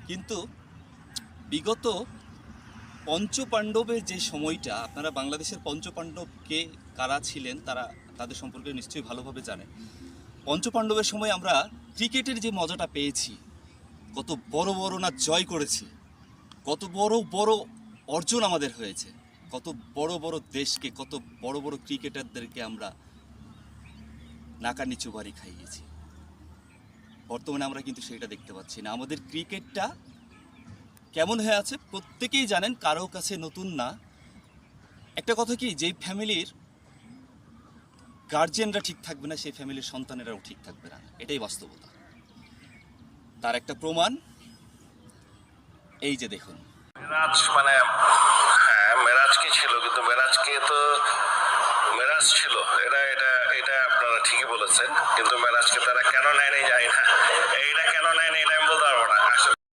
কিন্তু বিগত পঞ্চপাণ্ডবের যে সময়টা, আপনারা বাংলাদেশের পঞ্চপাণ্ডব কে কারা ছিলেন তাদের সম্পর্কে নিশ্চয়ই ভালোভাবে জানেন। পঞ্চপাণ্ডবের সময় আমরা ক্রিকেটের যে মজাটা পেয়েছি, কত বড় বড় না জয় করেছি, কত বড় বড় অর্জন আমাদের হয়েছে, কত বড় বড় দেশকে, কত বড় বড় ক্রিকেটারদেরকে আমরা নাকা নিচু বাড়ি খাইয়েছি। বর্তমানে আমরা কিন্তু সেটা দেখতে পাচ্ছি না। আমাদের ক্রিকেটটা কেমন হয়ে আছে প্রত্যেকেই জানেন, কারো কাছে নতুন না। একটা কথা কি, যেই ফ্যামিলির গার্জিয়ানরা ঠিক থাকবে না, সেই ফ্যামিলির সন্তানেরাও ঠিক থাকবে না, এটাই বাস্তবতা। তার একটা প্রমাণ এই যে দেখুন। মেরাজ মানে হ্যাঁ, মেরাজ কি ছিল, কিন্তু মেরাজকে তো মেরাজ ছিল, এটা এটা এটা আপনারা ঠিকই বলেছেন, কিন্তু মেরাজকে তারা কেন নেয় নাই জানি না।